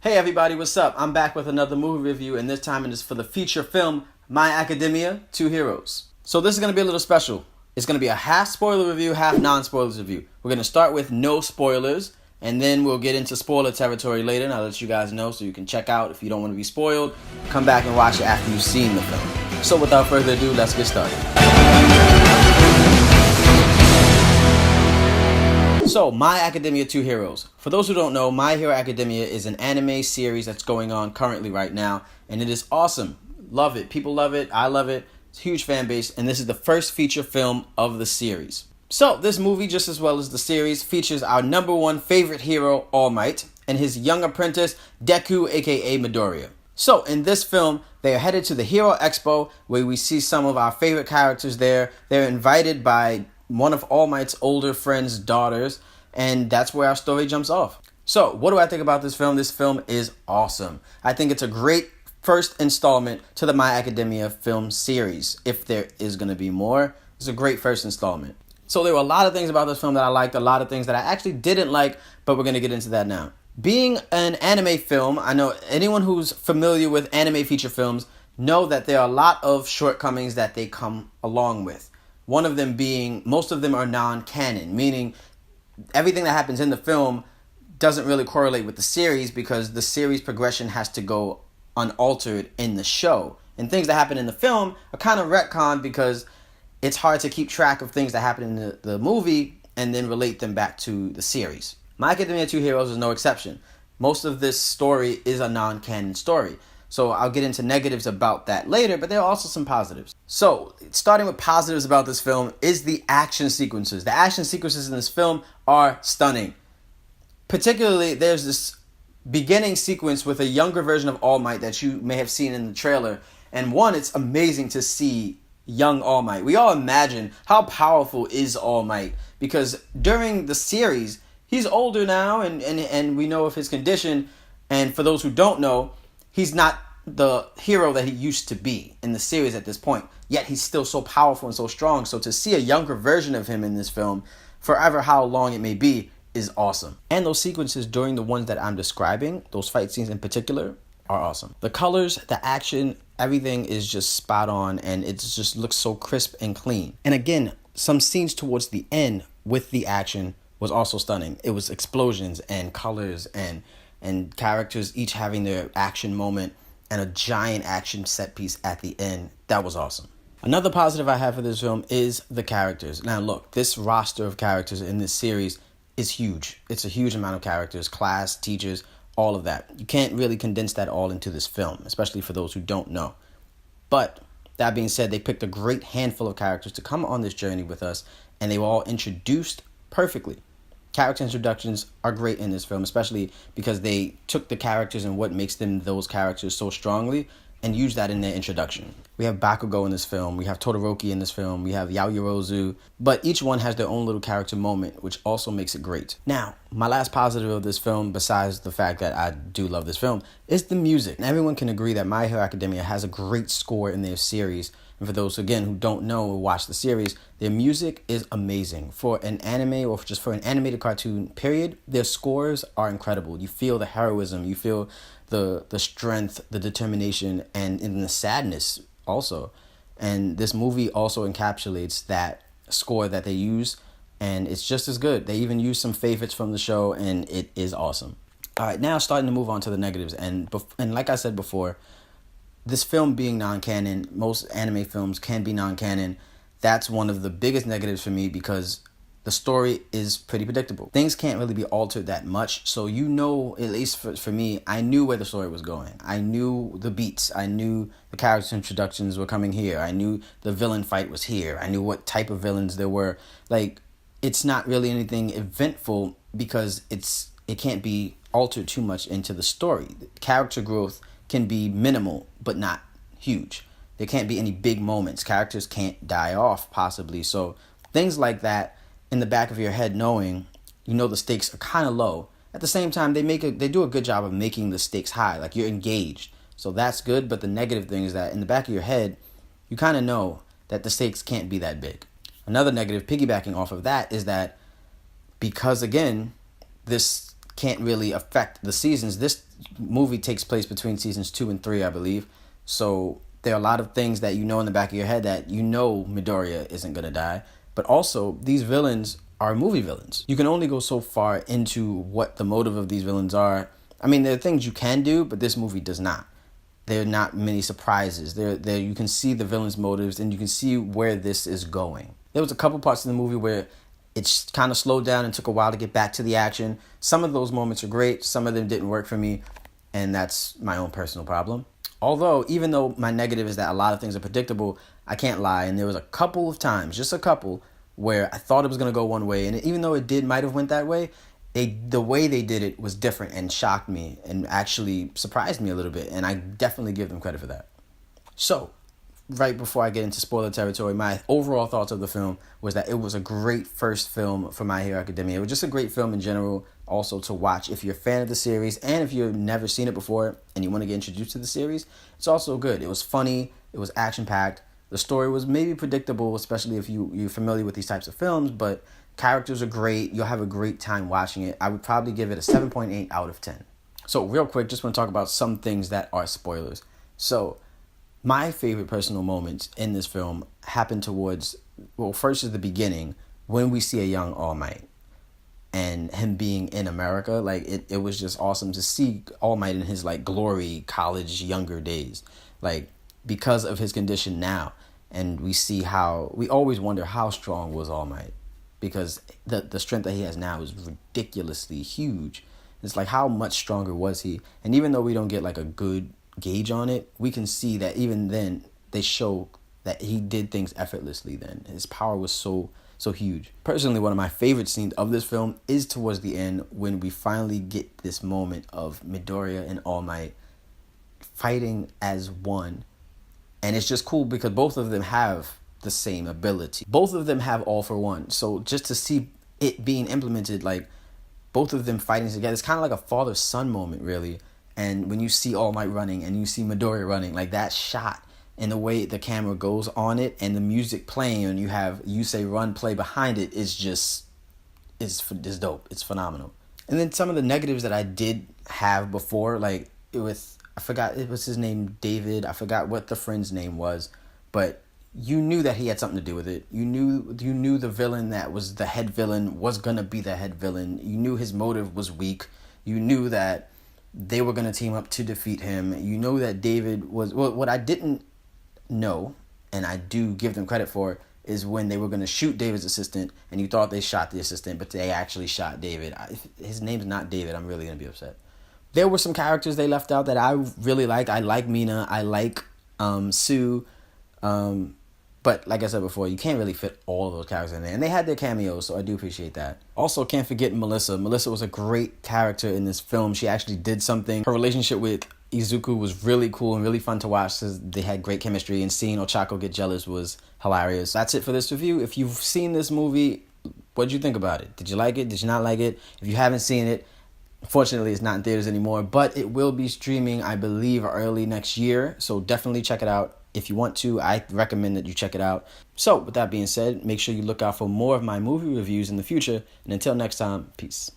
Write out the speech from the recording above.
Hey everybody, what's up? I'm back with another movie review, and this time it is for the feature film My Academia, Two Heroes. So this is going to be a little special. It's going to be a half spoiler review, half non-spoilers review. We're going to start with no spoilers, and then we'll get into spoiler territory later, and I'll let you guys know so you can check out if you don't want to be spoiled. Come back and watch it after you've seen the film. So without further ado, let's get started. So, My Academia, Two Heroes. For those who don't know, My Hero Academia is an anime series that's going on currently right now, and it is awesome. Love it. People love it. I love it. It's a huge fan base, and this is the first feature film of the series. So, this movie, just as well as the series, features our number one favorite hero, All Might, and his young apprentice, Deku, aka Midoriya. So, in this film, they are headed to the Hero Expo, where we see some of our favorite characters there. They're invited by one of All Might's older friend's daughters, and that's where our story jumps off. So, what do I think about this film? This film is awesome. I think it's a great first installment to the My Academia film series. If there is going to be more, it's a great first installment. So there were a lot of things about this film that I liked, a lot of things that I actually didn't like, but we're going to get into that now. Being an anime film, I know anyone who's familiar with anime feature films know that there are a lot of shortcomings that they come along with. One of them being, most of them are non-canon, meaning everything that happens in the film doesn't really correlate with the series because the series progression has to go unaltered in the show. And things that happen in the film are kind of retconned because it's hard to keep track of things that happen in the movie and then relate them back to the series. My Academia 2 Heroes is no exception. Most of this story is a non-canon story. So I'll get into negatives about that later, but there are also some positives. So, starting with positives about this film is the action sequences. The action sequences in this film are stunning. Particularly, there's this beginning sequence with a younger version of All Might that you may have seen in the trailer. And one, it's amazing to see young All Might. We all imagine how powerful is All Might, because during the series, he's older now and we know of his condition. And for those who don't know, he's not the hero that he used to be in the series at this point. Yet he's still so powerful and so strong. So to see a younger version of him in this film, forever how long it may be, is awesome. And those sequences during the ones that I'm describing, those fight scenes in particular, are awesome. The colors, the action, everything is just spot on, and it just looks so crisp and clean. And again, some scenes towards the end with the action was also stunning. It was explosions and colors and characters each having their action moment and a giant action set piece at the end. That was awesome. Another positive I have for this film is the characters. Now look, this roster of characters in this series is huge. It's a huge amount of characters, class, teachers, all of that. You can't really condense that all into this film, especially for those who don't know. But that being said, they picked a great handful of characters to come on this journey with us, and they were all introduced perfectly. Character introductions are great in this film, especially because they took the characters and what makes them those characters so strongly and used that in their introduction. We have Bakugo in this film, we have Todoroki in this film, we have Yaoyorozu, but each one has their own little character moment, which also makes it great. Now, my last positive of this film, besides the fact that I do love this film, is the music. And everyone can agree that My Hero Academia has a great score in their series. And for those, again, who don't know or watch the series, their music is amazing. For an anime or just for an animated cartoon, period, their scores are incredible. You feel the heroism, you feel the strength, the determination, and the sadness also. And this movie also encapsulates that score that they use, and it's just as good. They even use some favorites from the show, and it is awesome. All right, now starting to move on to the negatives. And like I said before, this film being non-canon, most anime films can be non-canon. That's one of the biggest negatives for me because the story is pretty predictable. Things can't really be altered that much. So you know, at least for me, I knew where the story was going. I knew the beats. I knew the character introductions were coming here. I knew the villain fight was here. I knew what type of villains there were. Like, it's not really anything eventful because it can't be altered too much into the story. Character growth can be minimal, but not huge. There can't be any big moments. Characters can't die off, possibly. So things like that in the back of your head, knowing, you know, the stakes are kind of low. At the same time, they do a good job of making the stakes high. Like, you're engaged. So that's good, but the negative thing is that in the back of your head, you kind of know that the stakes can't be that big. Another negative, piggybacking off of that, is that because, again, this can't really affect the seasons. This movie takes place between seasons 2 and 3, I believe. So there are a lot of things that you know in the back of your head that you know Midoriya isn't gonna die. But also, these villains are movie villains. You can only go so far into what the motive of these villains are. I mean, there are things you can do, but this movie does not. There are not many surprises. There you can see the villain's motives and you can see where this is going. There was a couple parts in the movie where it kind of slowed down and took a while to get back to the action. Some of those moments are great. Some of them didn't work for me, and that's my own personal problem. Although, even though my negative is that a lot of things are predictable, I can't lie. And there was a couple of times, just a couple, where I thought it was going to go one way. And even though it might have went that way, the way they did it was different and shocked me and actually surprised me a little bit. And I definitely give them credit for that. So, right before I get into spoiler territory, my overall thoughts of the film was that it was a great first film for My Hero Academia. It was just a great film in general, also to watch if you're a fan of the series, and if you've never seen it before and you want to get introduced to the series, it's also good. It was funny, it was action-packed, the story was maybe predictable, especially if you're familiar with these types of films, but characters are great, you'll have a great time watching it. I would probably give it a 7.8 out of 10. So real quick, just want to talk about some things that are spoilers. So, my favorite personal moments in this film happen towards, well, first is the beginning when we see a young All Might and him being in America. Like, it was just awesome to see All Might in his, like, glory college younger days, like, because of his condition now. And we see how, we always wonder how strong was All Might, because the strength that he has now is ridiculously huge. It's like, how much stronger was he? And even though we don't get, like, a good gauge on it, we can see that even then they show that he did things effortlessly then. His power was so huge. Personally, one of my favorite scenes of this film is towards the end when we finally get this moment of Midoriya and All Might fighting as one. And it's just cool because both of them have the same ability. Both of them have All for One. So just to see it being implemented, like both of them fighting together, it's kind of like a father-son moment, really. And when you see All Might running and you see Midoriya running, like that shot and the way the camera goes on it and the music playing and you have You Say Run play behind it is just, is dope. It's phenomenal. And then some of the negatives that I did have before, like I forgot, it was his name, David. I forgot what the friend's name was, but you knew that he had something to do with it. You knew the villain that was the head villain was going to be the head villain. You knew his motive was weak. You knew that they were going to team up to defeat him. You know that David was... Well, what I didn't know, and I do give them credit for, is when they were going to shoot David's assistant, and you thought they shot the assistant, but they actually shot David. His name's not David. I'm really going to be upset. There were some characters they left out that I really like. I like Mina. I like Sue. But like I said before, you can't really fit all of those characters in there. And they had their cameos, so I do appreciate that. Also, can't forget Melissa. Melissa was a great character in this film. She actually did something. Her relationship with Izuku was really cool and really fun to watch because they had great chemistry. And seeing Ochako get jealous was hilarious. That's it for this review. If you've seen this movie, what did you think about it? Did you like it? Did you not like it? If you haven't seen it, unfortunately, it's not in theaters anymore. But it will be streaming, I believe, early next year. So definitely check it out. If you want to, I recommend that you check it out. So, with that being said, make sure you look out for more of my movie reviews in the future. And until next time, peace.